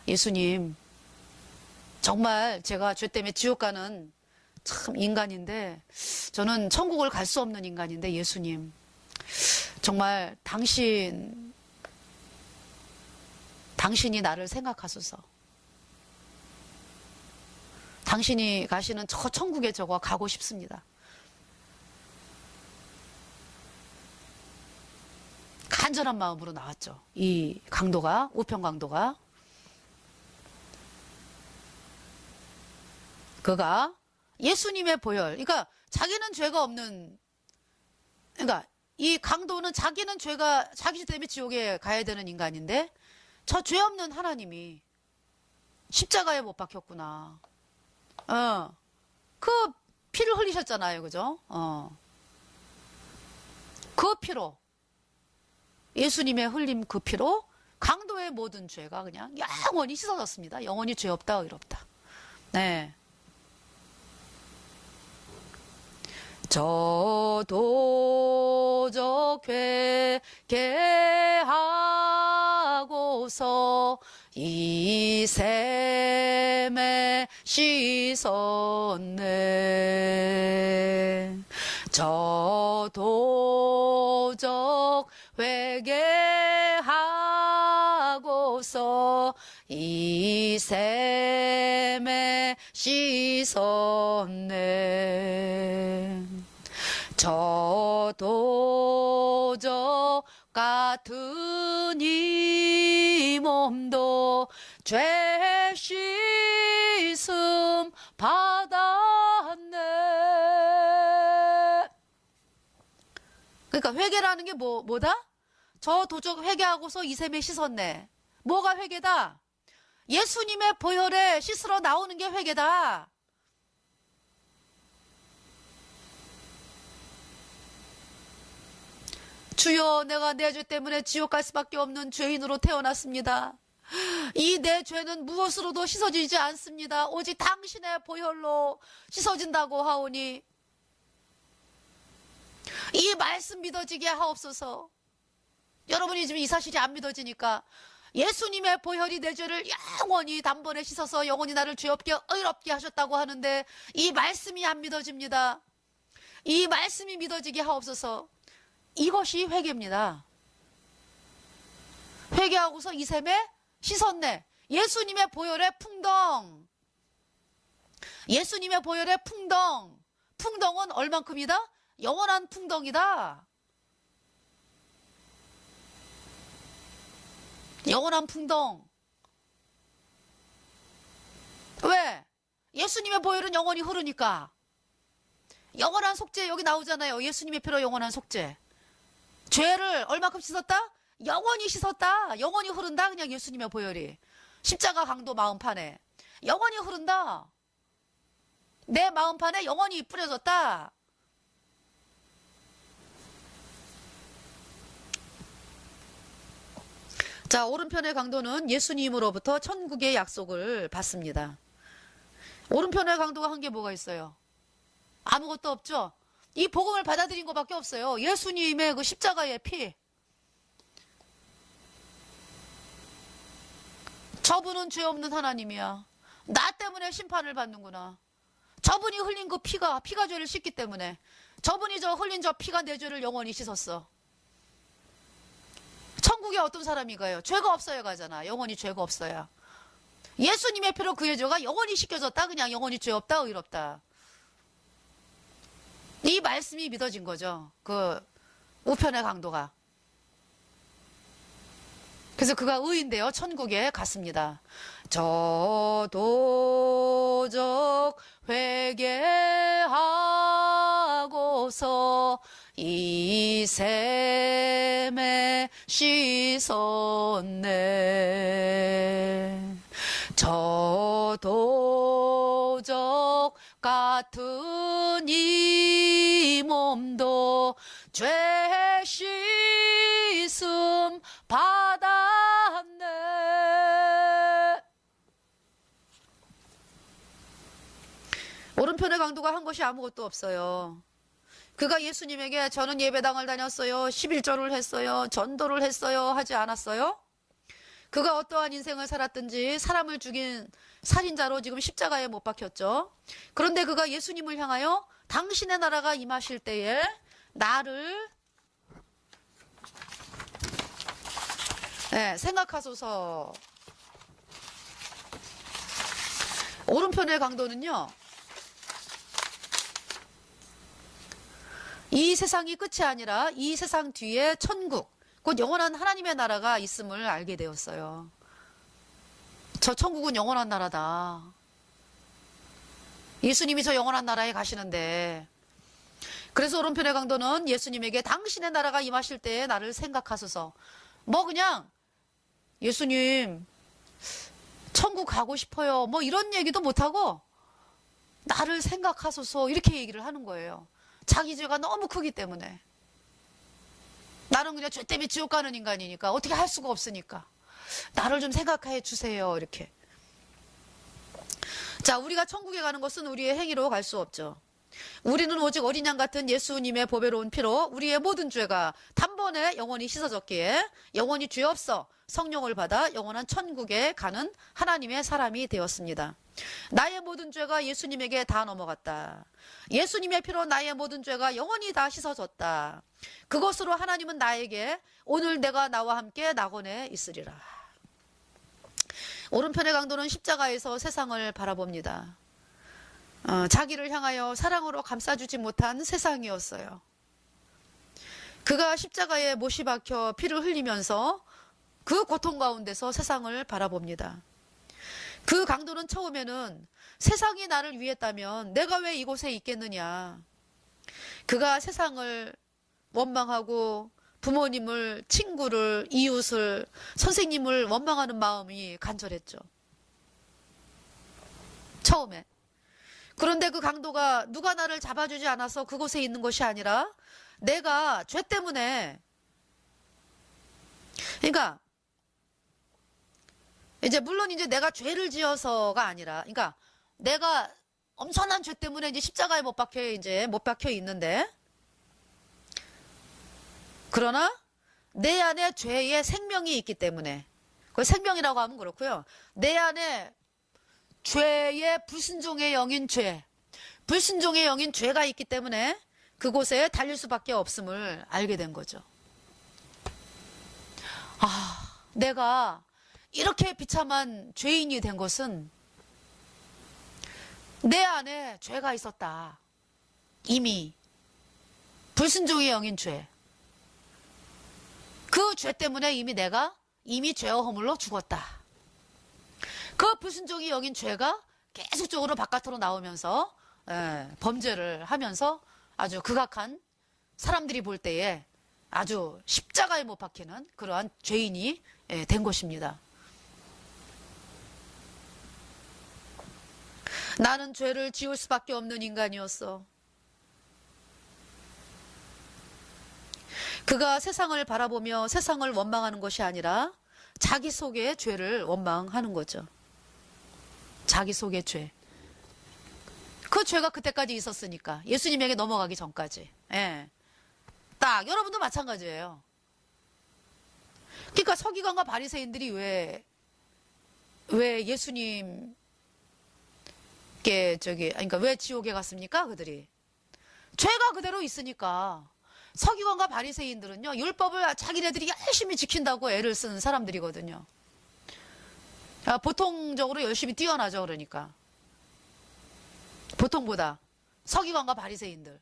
예수님, 정말 제가 죄 때문에 지옥 가는 참 인간인데 저는 천국을 갈 수 없는 인간인데 예수님, 정말 당신이 나를 생각하소서. 당신이 가시는 저 천국에 저거 가고 싶습니다. 간절한 마음으로 나왔죠. 이 강도가, 우편 강도가. 그가 예수님의 보혈, 그러니까 자기는 죄가 없는, 그러니까 이 강도는 자기는 자기 때문에 지옥에 가야 되는 인간인데 저 죄 없는 하나님이 십자가에 못 박혔구나. 그 피를 흘리셨잖아요. 그죠? 그 피로, 예수님의 흘림 그 피로 강도의 모든 죄가 그냥 영원히 씻어졌습니다. 영원히 죄 없다, 의롭다. 네. 저도적 회개하고서 이 샘에 씻었네. 저도적 회개하고서 이 샘에 씻었네. 저도적 같은 이 몸도 죄 씻음 받았네. 그러니까 회개라는 게 뭐다? 저 도적 회개하고서 이 샘에 씻었네. 뭐가 회개다? 예수님의 보혈에 씻으러 나오는 게 회개다. 주여, 내가 내 죄 때문에 지옥 갈 수밖에 없는 죄인으로 태어났습니다. 이 내 죄는 무엇으로도 씻어지지 않습니다. 오직 당신의 보혈로 씻어진다고 하오니 이 말씀 믿어지게 하옵소서. 여러분이 지금 이 사실이 안 믿어지니까 예수님의 보혈이 내 죄를 영원히 단번에 씻어서 영원히 나를 죄 없게 의롭게 하셨다고 하는데 이 말씀이 안 믿어집니다. 이 말씀이 믿어지게 하옵소서. 이것이 회개입니다. 회개하고서 이 샘에 씻었네. 예수님의 보혈의 풍덩. 예수님의 보혈의 풍덩. 풍덩은 얼만큼이다? 영원한 풍덩이다. 영원한 풍덩. 왜? 예수님의 보혈은 영원히 흐르니까. 영원한 속죄 여기 나오잖아요. 예수님의 피로 영원한 속죄. 죄를 얼마큼 씻었다? 영원히 씻었다. 영원히 흐른다. 그냥 예수님의 보혈이. 십자가 강도 마음판에 영원히 흐른다. 내 마음판에 영원히 뿌려졌다. 자, 오른편의 강도는 예수님으로부터 천국의 약속을 받습니다. 오른편의 강도가 한 게 뭐가 있어요? 아무것도 없죠? 이 복음을 받아들인 것밖에 없어요. 예수님의 그 십자가의 피. 저분은 죄 없는 하나님이야. 나 때문에 심판을 받는구나. 저분이 흘린 그 피가 죄를 씻기 때문에. 저분이 흘린 저 피가 내 죄를 영원히 씻었어. 천국에 어떤 사람이 가요? 죄가 없어야 가잖아. 영원히 죄가 없어야. 예수님의 피로 그의 죄가 영원히 씻겨졌다. 그냥 영원히 죄 없다, 의롭다. 이 말씀이 믿어진 거죠. 그 우편의 강도가. 그래서 그가 의인데요. 천국에 갔습니다. 저도적 회개하고서 이 샘에 씻었네. 저도적 같은 이 몸도 죄 씻음 받았네. 오른편의 강도가 한 것이 아무것도 없어요. 그가 예수님에게 저는 예배당을 다녔어요. 11조를 했어요. 전도를 했어요. 하지 않았어요? 그가 어떠한 인생을 살았든지 사람을 죽인 살인자로 지금 십자가에 못 박혔죠. 그런데 그가 예수님을 향하여 당신의 나라가 임하실 때에 나를 생각하소서. 오른편의 강도는요, 이 세상이 끝이 아니라 이 세상 뒤에 천국, 곧 영원한 하나님의 나라가 있음을 알게 되었어요. 저 천국은 영원한 나라다. 예수님이 저 영원한 나라에 가시는데, 그래서 오른편의 강도는 예수님에게 당신의 나라가 임하실 때에 나를 생각하소서. 뭐 그냥 예수님 천국 가고 싶어요, 뭐 이런 얘기도 못하고 나를 생각하소서 이렇게 얘기를 하는 거예요. 자기 죄가 너무 크기 때문에. 나는 그냥 죄 때문에 지옥 가는 인간이니까 어떻게 할 수가 없으니까 나를 좀 생각해 주세요, 이렇게. 자, 우리가 천국에 가는 것은 우리의 행위로 갈 수 없죠. 우리는 오직 어린 양 같은 예수님의 보배로운 피로 우리의 모든 죄가 단번에 영원히 씻어졌기에 영원히 죄 없어 성령을 받아 영원한 천국에 가는 하나님의 사람이 되었습니다. 나의 모든 죄가 예수님에게 다 넘어갔다. 예수님의 피로 나의 모든 죄가 영원히 다 씻어졌다. 그것으로 하나님은 나에게 오늘 내가 나와 함께 낙원에 있으리라. 오른편의 강도는 십자가에서 세상을 바라봅니다. 자기를 향하여 사랑으로 감싸주지 못한 세상이었어요. 그가 십자가에 못이 박혀 피를 흘리면서 그 고통 가운데서 세상을 바라봅니다. 그 강도는 처음에는 세상이 나를 위했다면 내가 왜 이곳에 있겠느냐. 그가 세상을 원망하고 부모님을, 친구를, 이웃을, 선생님을 원망하는 마음이 간절했죠. 처음에. 그런데 그 강도가 누가 나를 잡아주지 않아서 그곳에 있는 것이 아니라 내가 죄 때문에, 그러니까 이제 물론 이제 내가 죄를 지어서가 아니라, 그러니까 내가 엄청난 죄 때문에 이제 십자가에 못 박혀 있는데, 그러나 내 안에 죄의 생명이 있기 때문에, 그 생명이라고 하면 그렇고요. 내 안에 죄의 불순종의 영인 죄, 불순종의 영인 죄가 있기 때문에 그곳에 달릴 수밖에 없음을 알게 된 거죠. 아, 내가 이렇게 비참한 죄인이 된 것은 내 안에 죄가 있었다. 이미 불순종의 영인 죄. 그 죄 때문에 내가 죄와 허물로 죽었다. 그 불순종의 영인 죄가 계속적으로 바깥으로 나오면서 범죄를 하면서 아주 극악한, 사람들이 볼 때에 아주 십자가에 못 박히는 그러한 죄인이 된 것입니다. 나는 죄를 지을 수밖에 없는 인간이었어. 그가 세상을 바라보며 세상을 원망하는 것이 아니라 자기 속의 죄를 원망하는 거죠. 자기 속의 죄. 그 죄가 그때까지 있었으니까. 예수님에게 넘어가기 전까지. 예. 딱 여러분도 마찬가지예요. 그러니까 서기관과 바리새인들이 왜 예수님께 그러니까 왜 지옥에 갔습니까? 그들이 죄가 그대로 있으니까. 서기관과 바리새인들은요, 율법을 자기네들이 열심히 지킨다고 애를 쓰는 사람들이거든요. 보통적으로 열심히 뛰어나죠. 그러니까 보통보다 서기관과 바리새인들.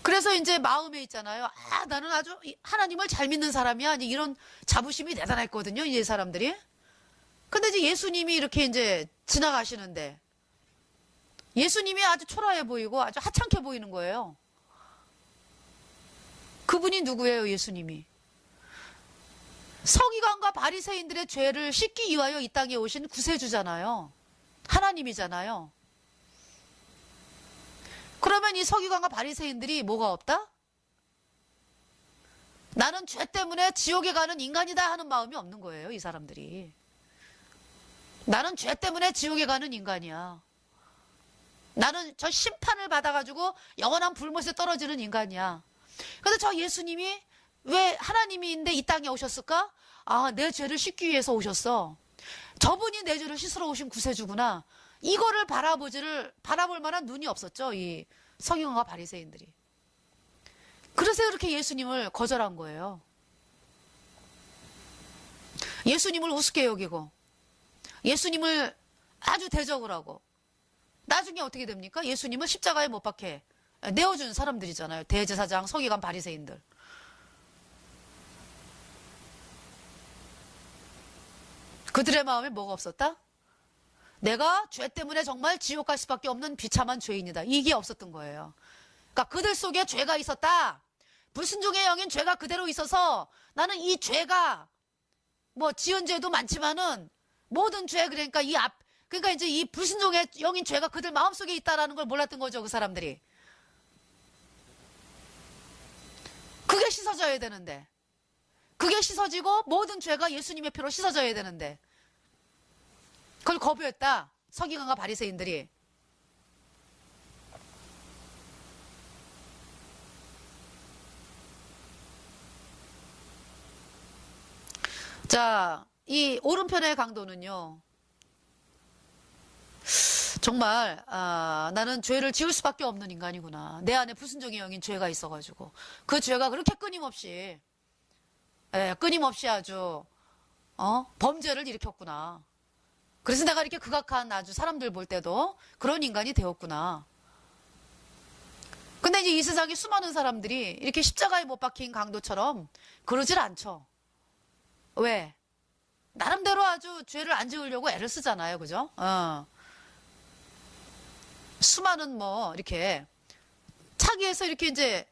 그래서 이제 마음에 있잖아요. 아, 나는 아주 하나님을 잘 믿는 사람이야. 이런 자부심이 대단했거든요, 이 사람들이. 근데 이제 예수님이 이렇게 이제 지나가시는데 예수님이 아주 초라해 보이고 아주 하찮게 보이는 거예요. 그분이 누구예요? 예수님이. 서기관과 바리새인들의 죄를 씻기 위하여 이 땅에 오신 구세주잖아요. 하나님이잖아요. 그러면 이 서기관과 바리새인들이 뭐가 없다? 나는 죄 때문에 지옥에 가는 인간이다 하는 마음이 없는 거예요, 이 사람들이. 나는 죄 때문에 지옥에 가는 인간이야. 나는 저 심판을 받아가지고 영원한 불못에 떨어지는 인간이야. 그런데 저 예수님이 왜 하나님인데 이 땅에 오셨을까? 아, 내 죄를 씻기 위해서 오셨어. 저분이 내 죄를 씻으러 오신 구세주구나. 이거를 바라볼 만한 눈이 없었죠, 이 서기관과 바리새인들이. 그래서 이렇게 예수님을 거절한 거예요. 예수님을 우습게 여기고 예수님을 아주 대적을 하고 나중에 어떻게 됩니까? 예수님을 십자가에 못 박혀 내어준 사람들이잖아요. 대제사장, 서기관, 바리새인들. 그들의 마음에 뭐가 없었다? 내가 죄 때문에 정말 지옥 갈 수밖에 없는 비참한 죄인이다. 이게 없었던 거예요. 그러니까 그들 속에 죄가 있었다. 불순종의 영인 죄가 그대로 있어서 나는 이 죄가 뭐 지은 죄도 많지만은 모든 죄 그러니까 그러니까 이제 이 불순종의 영인 죄가 그들 마음속에 있다라는 걸 몰랐던 거죠. 그 사람들이. 그게 씻어져야 되는데. 그게 씻어지고 모든 죄가 예수님의 피로 씻어져야 되는데. 그걸 거부했다. 서기관과 바리새인들이. 자, 이 오른편의 강도는요. 정말 나는 죄를 지을 수밖에 없는 인간이구나. 내 안에 불순종의 영인 죄가 있어가지고 그 죄가 그렇게 끊임없이 아주 범죄를 일으켰구나. 그래서 내가 이렇게 극악한 아주 사람들 볼 때도 그런 인간이 되었구나. 근데 이제 이 세상에 수많은 사람들이 이렇게 십자가에 못 박힌 강도처럼 그러질 않죠. 왜? 나름대로 아주 죄를 안 지으려고 애를 쓰잖아요. 그죠? 수많은 뭐 이렇게 차기에서 이렇게 이제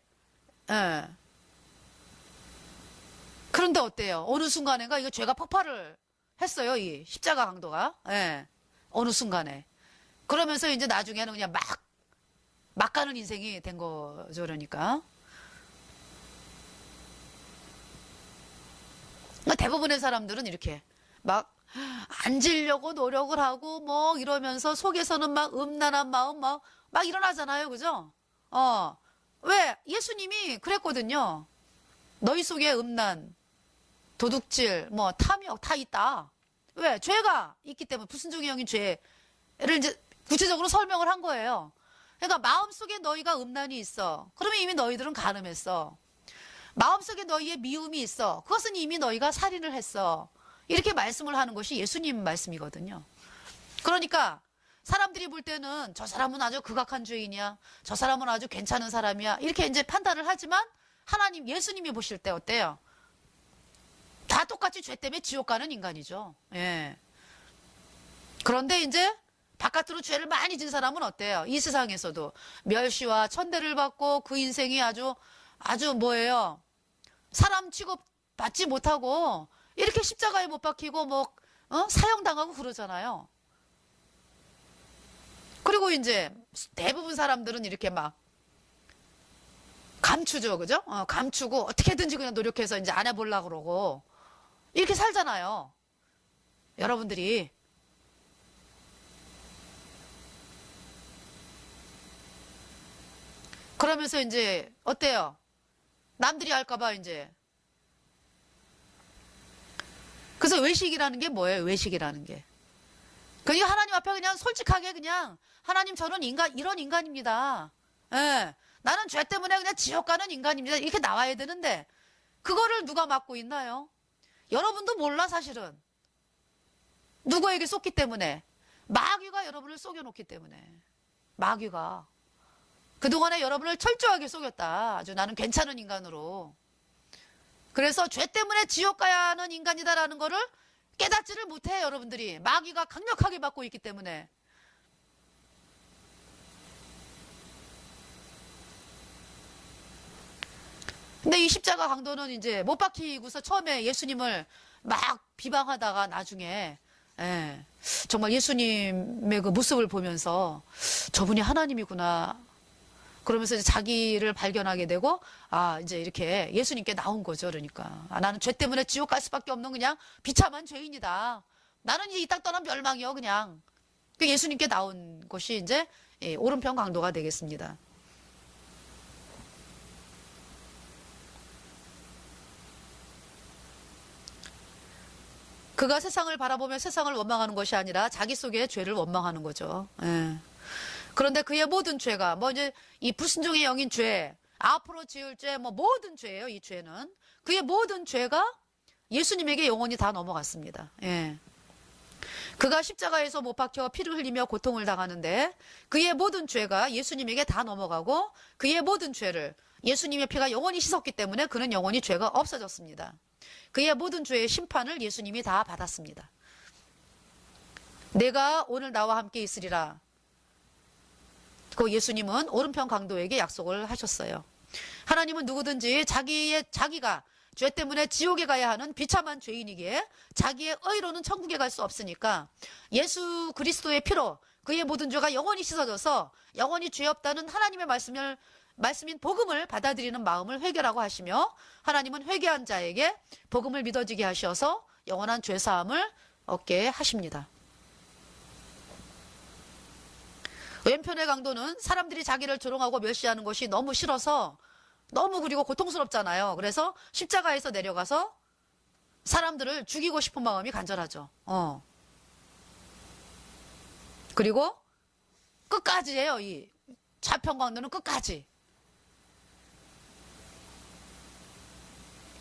그런데 어때요? 어느 순간에가 이거 죄가 폭발을 했어요. 이 십자가 강도가. 어느 순간에. 그러면서 이제 나중에는 그냥 막 가는 인생이 된 거죠. 그러니까 대부분의 사람들은 이렇게 막 앉으려고 노력을 하고 뭐 이러면서 속에서는 막 음란한 마음 막 일어나잖아요. 그죠? 왜? 예수님이 그랬거든요. 너희 속에 음란, 도둑질, 뭐 탐욕 다 있다. 왜? 죄가 있기 때문에 불순종의 영인 죄를 이제 구체적으로 설명을 한 거예요. 그러니까 마음속에 너희가 음란이 있어. 그러면 이미 너희들은 간음했어. 마음속에 너희의 미움이 있어. 그것은 이미 너희가 살인을 했어. 이렇게 말씀을 하는 것이 예수님 말씀이거든요. 그러니까 사람들이 볼 때는 저 사람은 아주 극악한 죄인이야. 저 사람은 아주 괜찮은 사람이야. 이렇게 이제 판단을 하지만 예수님이 보실 때 어때요? 다 똑같이 죄 때문에 지옥 가는 인간이죠. 예. 그런데 이제 바깥으로 죄를 많이 진 사람은 어때요? 이 세상에서도 멸시와 천대를 받고 그 인생이 아주 뭐예요? 사람 취급 받지 못하고 이렇게 십자가에 못 박히고 뭐 사형당하고 그러잖아요. 그리고 이제 대부분 사람들은 이렇게 막 감추죠, 그죠? 감추고 어떻게든지 그냥 노력해서 이제 안 해보려고 그러고 이렇게 살잖아요. 여러분들이 그러면서 이제 어때요? 남들이 할까봐 이제 그래서 외식이라는 게 뭐예요? 외식이라는 게. 그냥 하나님 앞에 그냥 솔직하게 그냥 하나님 저는 이런 인간입니다. 예. 나는 죄 때문에 그냥 지옥 가는 인간입니다. 이렇게 나와야 되는데 그거를 누가 맡고 있나요? 여러분도 몰라 사실은. 누구에게 쏟기 때문에. 마귀가 여러분을 속여놓기 때문에. 마귀가. 그동안에 여러분을 철저하게 속였다. 아주 나는 괜찮은 인간으로. 그래서 죄 때문에 지옥 가야 하는 인간이다라는 거를 깨닫지를 못해 여러분들이. 마귀가 강력하게 받고 있기 때문에. 근데 이 십자가 강도는 이제 못 박히고서 처음에 예수님을 막 비방하다가 나중에 정말 예수님의 그 모습을 보면서 저분이 하나님이구나. 그러면서 이제 자기를 발견하게 되고 이제 이렇게 예수님께 나온 거죠. 그러니까 나는 죄 때문에 지옥 갈 수밖에 없는 그냥 비참한 죄인이다. 나는 이제 이 땅 떠난 멸망이요. 그냥 예수님께 나온 것이 이제 오른편 강도가 되겠습니다. 그가 세상을 바라보며 세상을 원망하는 것이 아니라 자기 속의 죄를 원망하는 거죠. 그런데 그의 모든 죄가 뭐 이제 이 불순종의 영인 죄, 앞으로 지을 죄, 뭐 모든 죄예요. 이 죄는 그의 모든 죄가 예수님에게 영원히 다 넘어갔습니다. 그가 십자가에서 못 박혀 피를 흘리며 고통을 당하는데 그의 모든 죄가 예수님에게 다 넘어가고 그의 모든 죄를 예수님의 피가 영원히 씻었기 때문에 그는 영원히 죄가 없어졌습니다. 그의 모든 죄의 심판을 예수님이 다 받았습니다. 내가 오늘 나와 함께 있으리라. 그 예수님은 오른편 강도에게 약속을 하셨어요. 하나님은 누구든지 자기가 죄 때문에 지옥에 가야 하는 비참한 죄인이기에 자기의 의로는 천국에 갈 수 없으니까 예수 그리스도의 피로 그의 모든 죄가 영원히 씻어져서 영원히 죄 없다는 하나님의 말씀인 복음을 받아들이는 마음을 회개라고 하시며, 하나님은 회개한 자에게 복음을 믿어지게 하셔서 영원한 죄 사함을 얻게 하십니다. 왼편의 강도는 사람들이 자기를 조롱하고 멸시하는 것이 너무 싫어서 너무 그리고 고통스럽잖아요. 그래서 십자가에서 내려가서 사람들을 죽이고 싶은 마음이 간절하죠. 그리고 끝까지 해요. 이 좌편 강도는 끝까지.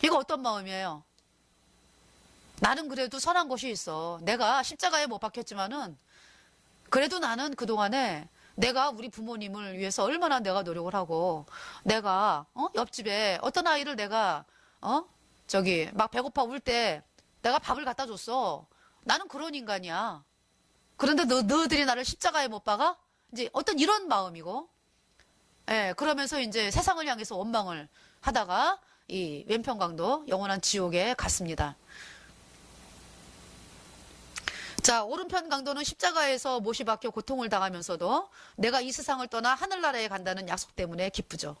이거 어떤 마음이에요? 나는 그래도 선한 것이 있어. 내가 십자가에 못 박혔지만은 그래도 나는 그동안에 내가 우리 부모님을 위해서 얼마나 내가 노력을 하고, 내가 옆집에 어떤 아이를 내가 막 배고파 울 때 내가 밥을 갖다 줬어. 나는 그런 인간이야. 그런데 너희들이 나를 십자가에 못 박아? 이제 어떤 이런 마음이고, 예, 그러면서 이제 세상을 향해서 원망을 하다가 이 왼편 강도 영원한 지옥에 갔습니다. 자, 오른편 강도는 십자가에서 못이 박혀 고통을 당하면서도 내가 이 세상을 떠나 하늘나라에 간다는 약속 때문에 기쁘죠.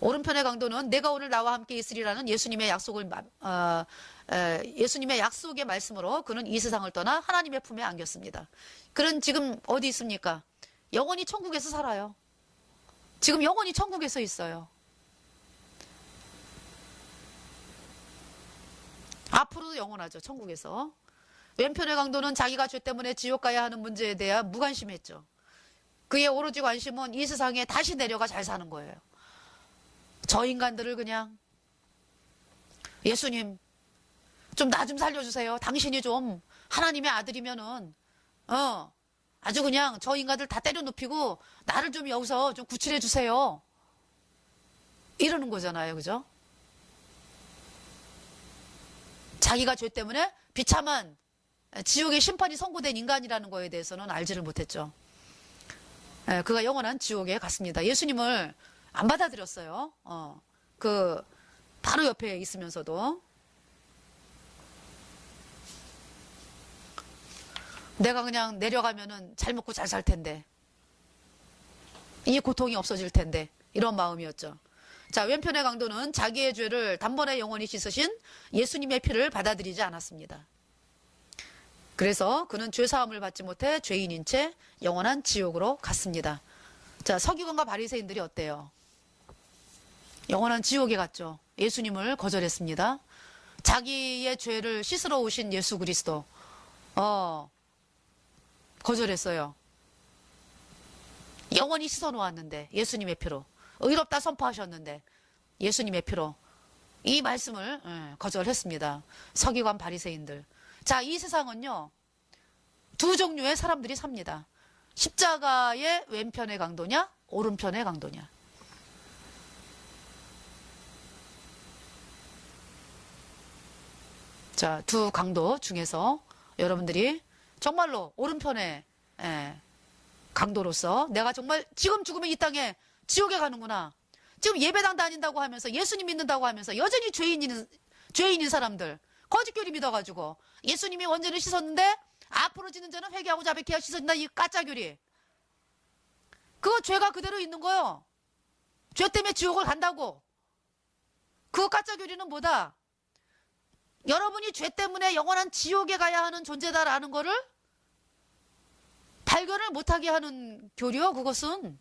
오른편의 강도는 내가 오늘 나와 함께 있으리라는 예수님의 약속의 말씀으로 그는 이 세상을 떠나 하나님의 품에 안겼습니다. 그는 지금 어디 있습니까? 영원히 천국에서 살아요. 지금 영원히 천국에서 있어요. 앞으로도 영원하죠, 천국에서. 왼편의 강도는 자기가 죄 때문에 지옥 가야 하는 문제에 대해 무관심했죠. 그의 오로지 관심은 이 세상에 다시 내려가 잘 사는 거예요. 저 인간들을 그냥, 예수님 좀 나 좀 살려주세요. 당신이 좀 하나님의 아들이면은 아주 그냥 저 인간들 다 때려 눕히고 나를 좀 여기서 좀 구출해 주세요. 이러는 거잖아요, 그죠? 자기가 죄 때문에 비참한 지옥의 심판이 선고된 인간이라는 거에 대해서는 알지를 못했죠. 그가 영원한 지옥에 갔습니다. 예수님을 안 받아들였어요. 그 바로 옆에 있으면서도. 내가 그냥 내려가면은 잘 먹고 잘 살 텐데, 이 고통이 없어질 텐데, 이런 마음이었죠. 자, 왼편의 강도는 자기의 죄를 단번에 영원히 씻으신 예수님의 피를 받아들이지 않았습니다. 그래서 그는 죄사함을 받지 못해 죄인인 채 영원한 지옥으로 갔습니다. 자, 서기관과 바리새인들이 어때요? 영원한 지옥에 갔죠. 예수님을 거절했습니다. 자기의 죄를 씻으러 오신 예수 그리스도 거절했어요. 영원히 씻어 놓았는데, 예수님의 피로 의롭다 선포하셨는데 예수님의 피로 이 말씀을 거절했습니다. 서기관 바리새인들. 자, 이 세상은요, 두 종류의 사람들이 삽니다. 십자가의 왼편의 강도냐, 오른편의 강도냐. 자, 두 강도 중에서 여러분들이 정말로 오른편의 강도로서 내가 정말 지금 죽으면 이 땅에 지옥에 가는구나. 지금 예배당 다닌다고 하면서 예수님 믿는다고 하면서 여전히 죄인인 사람들, 거짓교리 믿어가지고 예수님이 원죄를 씻었는데 앞으로 지는 자는 회개하고 자백해야 씻어진다, 이 가짜교리. 그거 죄가 그대로 있는 거요. 죄 때문에 지옥을 간다고. 그 가짜교리는 뭐다? 여러분이 죄 때문에 영원한 지옥에 가야 하는 존재다라는 거를 발견을 못하게 하는 교리요, 그것은.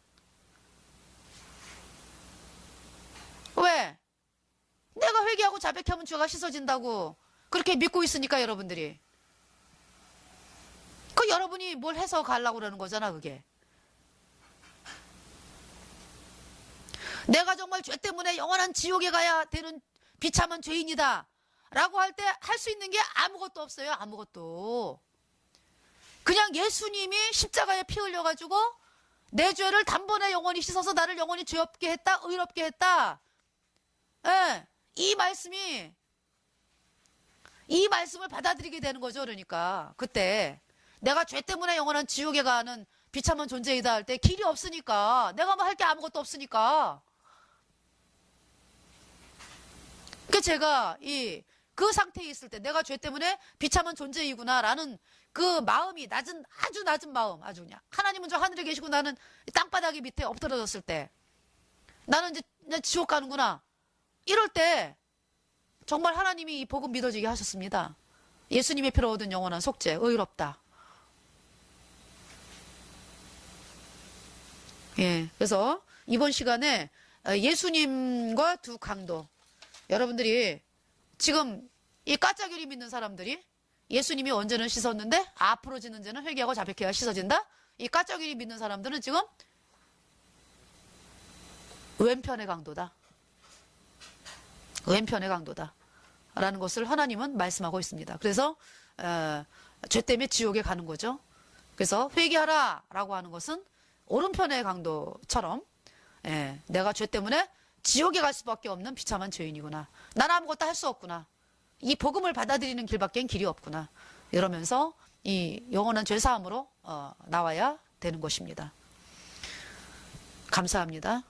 왜? 내가 회개하고 자백하면 죄가 씻어진다고 그렇게 믿고 있으니까 여러분들이. 그 여러분이 뭘 해서 가려고 그러는 거잖아, 그게. 내가 정말 죄 때문에 영원한 지옥에 가야 되는 비참한 죄인이다 라고 할 때 할 수 있는 게 아무것도 없어요. 아무것도. 그냥 예수님이 십자가에 피 흘려가지고 내 죄를 단번에 영원히 씻어서 나를 영원히 죄 없게 했다, 의롭게 했다. 예, 이 말씀을 받아들이게 되는 거죠. 그러니까 그때 내가 죄 때문에 영원한 지옥에 가는 비참한 존재이다 할 때 길이 없으니까, 내가 뭐 할 게 아무것도 없으니까. 그러니까 제가 그 상태에 있을 때 내가 죄 때문에 비참한 존재이구나라는 그 마음이 아주 낮은 마음, 아주 그냥 하나님은 저 하늘에 계시고 나는 땅바닥이 밑에 엎드러졌을 때 나는 이제 지옥 가는구나. 이럴 때 정말 하나님이 이 복음 믿어지게 하셨습니다. 예수님의 피로 얻은 영원한 속죄, 의롭다. 예, 그래서 이번 시간에 예수님과 두 강도, 여러분들이 지금 이 까짜귀리 믿는 사람들이 예수님이 언제는 씻었는데 앞으로 지는 죄는 회개하고 자백해야 씻어진다? 이 까짜귀리 믿는 사람들은 지금 왼편의 강도다. 왼편의 강도다. 라는 것을 하나님은 말씀하고 있습니다. 그래서 죄 때문에 지옥에 가는 거죠. 그래서 회개하라 라고 하는 것은 오른편의 강도처럼 내가 죄 때문에 지옥에 갈 수밖에 없는 비참한 죄인이구나. 난 아무것도 할 수 없구나. 이 복음을 받아들이는 길밖엔 길이 없구나. 이러면서 이 영원한 죄사함으로 나와야 되는 것입니다. 감사합니다.